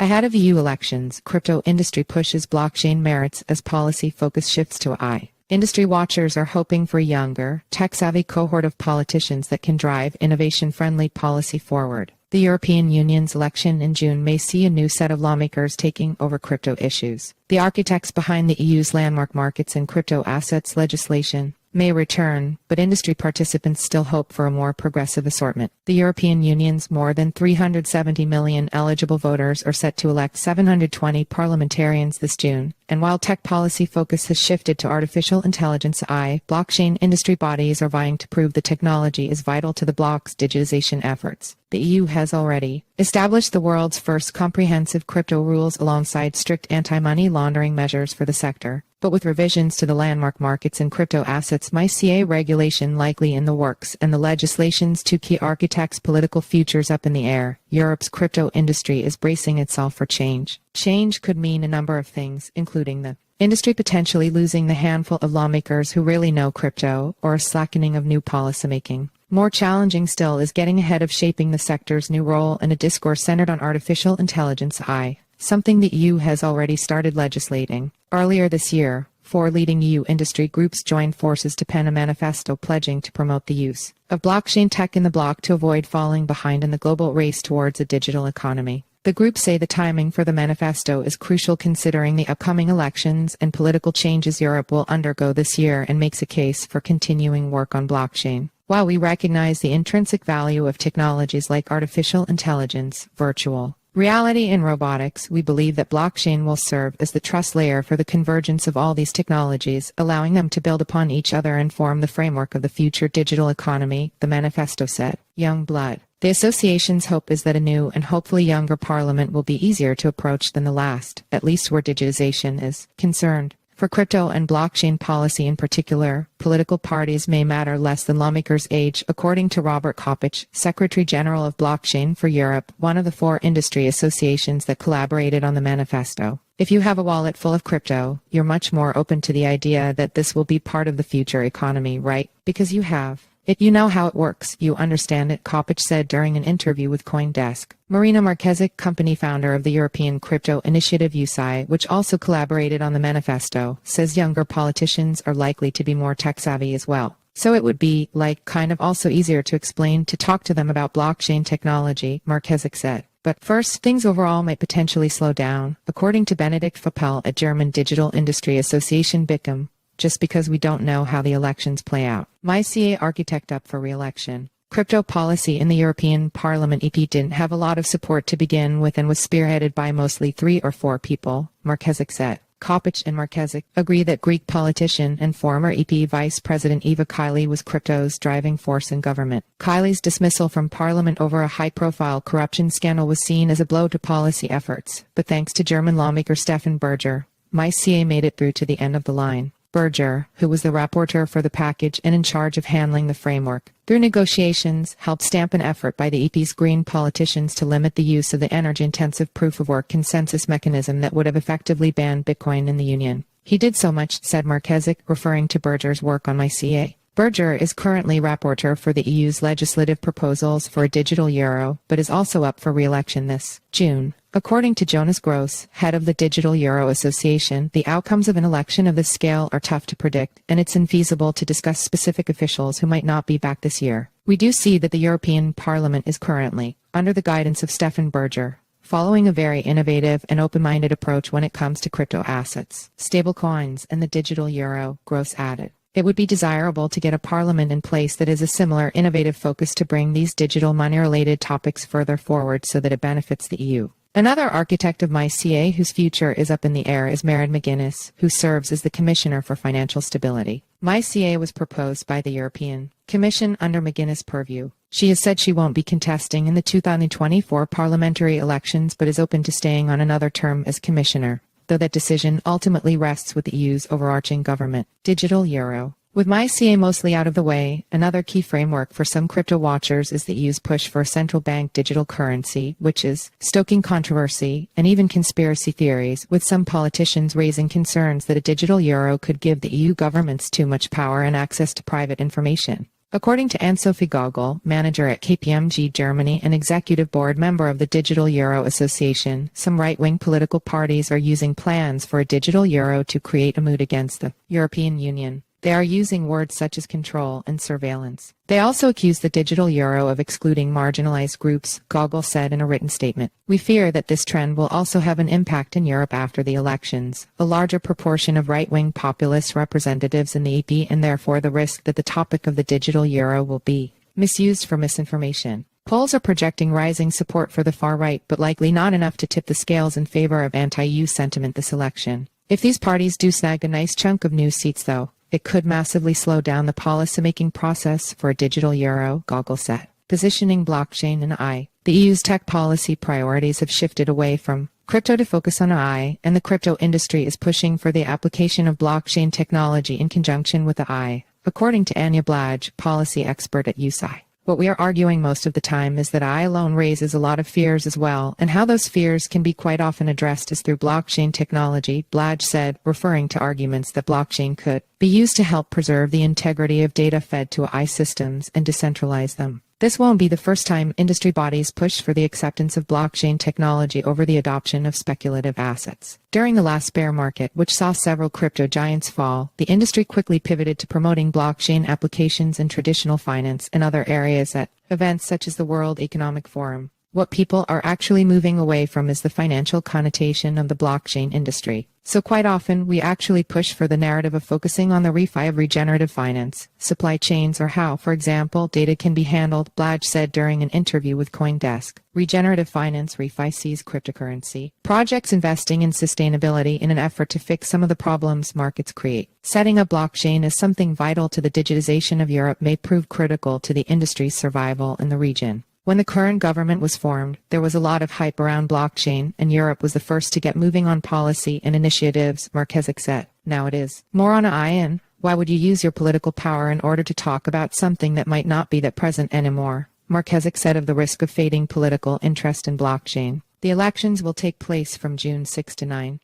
Ahead of EU elections, crypto industry pushes blockchain merits as policy focus shifts to AI. Industry watchers are hoping for a younger, tech-savvy cohort of politicians that can drive innovation-friendly policy forward. The European Union's election in June may see a new set of lawmakers taking over crypto issues. The architects behind the EU's landmark markets and crypto assets legislation may return, but industry participants still hope for a more progressive assortment. The European Union's more than 370 million eligible voters are set to elect 720 parliamentarians this June, and while tech policy focus has shifted to artificial intelligence AI, blockchain industry bodies are vying to prove the technology is vital to the bloc's digitization efforts. The EU has already established the world's first comprehensive crypto rules alongside strict anti-money laundering measures for the sector. But with revisions to the landmark markets and crypto assets MiCA regulation likely in the works and the legislation's two key architects' political futures up in the air, Europe's crypto industry is bracing itself for change. Change could mean a number of things, including the industry potentially losing the handful of lawmakers who really know crypto, or a slackening of new policymaking. More challenging still is getting ahead of shaping the sector's new role in a discourse centered on artificial intelligence AI, something the EU has already started legislating. Earlier this year, 4 leading EU industry groups joined forces to pen a manifesto pledging to promote the use of blockchain tech in the bloc to avoid falling behind in the global race towards a digital economy. The groups say the timing for the manifesto is crucial considering the upcoming elections and political changes Europe will undergo this year, and makes a case for continuing work on blockchain. While we recognize the intrinsic value of technologies like artificial intelligence, virtual reality, and robotics, we believe that blockchain will serve as the trust layer for the convergence of all these technologies, allowing them to build upon each other and form the framework of the future digital economy, the manifesto said. Young blood. The association's hope is that a new and hopefully younger parliament will be easier to approach than the last, at least where digitization is concerned. For crypto and blockchain policy in particular, political parties may matter less than lawmakers' age, according to Robert Kopich, Secretary General of Blockchain for Europe, one of the 4 industry associations that collaborated on the manifesto. If you have a wallet full of crypto, you're much more open to the idea that this will be part of the future economy, right? Because you have it, you know how it works, you understand it, Kopich said during an interview with CoinDesk. Marina Marquezic, company founder of the European crypto initiative USI, which also collaborated on the manifesto, says younger politicians are likely to be more tech-savvy as well. So it would be, kind of also easier to explain to talk to them about blockchain technology, Marquezic said. But first, things overall might potentially slow down, according to Benedikt Foppel at German Digital Industry Association BICAM, just because we don't know how the elections play out. MiCA architect up for re-election. Crypto policy in the European Parliament EP didn't have a lot of support to begin with and was spearheaded by mostly 3 or 4 people, Marquezic said. Kopich and Marquezic agree that Greek politician and former EP Vice President Eva Kaili was crypto's driving force in government. Kaili's dismissal from Parliament over a high-profile corruption scandal was seen as a blow to policy efforts, but thanks to German lawmaker Stefan Berger, MiCA made it through to the end of the line. Berger, who was the rapporteur for the package and in charge of handling the framework, through negotiations, helped stamp an effort by the EP's Green politicians to limit the use of the energy-intensive proof-of-work consensus mechanism that would have effectively banned Bitcoin in the Union. He did so much, said Marquezic, referring to Berger's work on MiCA. Berger is currently rapporteur for the EU's legislative proposals for a digital euro, but is also up for re-election this June. According to Jonas Gross, head of the Digital Euro Association, the outcomes of an election of this scale are tough to predict, and it's infeasible to discuss specific officials who might not be back this year. We do see that the European Parliament is currently, under the guidance of Stefan Berger, following a very innovative and open-minded approach when it comes to crypto assets, stablecoins, and the digital euro, Gross added. It would be desirable to get a parliament in place that is a similar innovative focus to bring these digital money-related topics further forward so that it benefits the EU. Another architect of MiCA whose future is up in the air is Mairead McGuinness, who serves as the Commissioner for Financial Stability. MiCA was proposed by the European Commission under McGuinness' purview. She has said she won't be contesting in the 2024 parliamentary elections but is open to staying on another term as Commissioner, though that decision ultimately rests with the EU's overarching government. Digital euro. With MiCA mostly out of the way, another key framework for some crypto watchers is the EU's push for a central bank digital currency, which is stoking controversy and even conspiracy theories, with some politicians raising concerns that a digital euro could give the EU governments too much power and access to private information. According to Anne-Sophie Gogol, manager at KPMG Germany and executive board member of the Digital Euro Association, some right-wing political parties are using plans for a digital euro to create a mood against the European Union. They are using words such as control and surveillance. They also accuse the digital euro of excluding marginalized groups, Gogol said in a written statement. We fear that this trend will also have an impact in Europe after the elections, a larger proportion of right-wing populist representatives in the EP, and therefore the risk that the topic of the digital euro will be misused for misinformation. Polls are projecting rising support for the far right, but likely not enough to tip the scales in favor of anti-EU sentiment this election. If these parties do snag a nice chunk of new seats, though, it could massively slow down the policymaking process for a digital euro, Gogol said. Positioning blockchain and AI. The EU's tech policy priorities have shifted away from crypto to focus on AI, and the crypto industry is pushing for the application of blockchain technology in conjunction with AI, according to Anya Blaj, policy expert at USI. What we are arguing most of the time is that AI alone raises a lot of fears as well, and how those fears can be quite often addressed is through blockchain technology, Blaj said, referring to arguments that blockchain could be used to help preserve the integrity of data fed to AI systems and decentralize them. This won't be the first time industry bodies push for the acceptance of blockchain technology over the adoption of speculative assets. During the last bear market, which saw several crypto giants fall, the industry quickly pivoted to promoting blockchain applications in traditional finance and other areas at events such as the World Economic Forum. What people are actually moving away from is the financial connotation of the blockchain industry. So quite often, we actually push for the narrative of focusing on the refi of regenerative finance, supply chains, or how, for example, data can be handled, Blaj said during an interview with CoinDesk. Regenerative finance refi sees cryptocurrency projects investing in sustainability in an effort to fix some of the problems markets create. Setting up blockchain as something vital to the digitization of Europe may prove critical to the industry's survival in the region. When the current government was formed, there was a lot of hype around blockchain, and Europe was the first to get moving on policy and initiatives, Marquez said. Now it is more on AI, and why would you use your political power in order to talk about something that might not be that present anymore? Marquez said of the risk of fading political interest in blockchain. The elections will take place from June 6 to 9.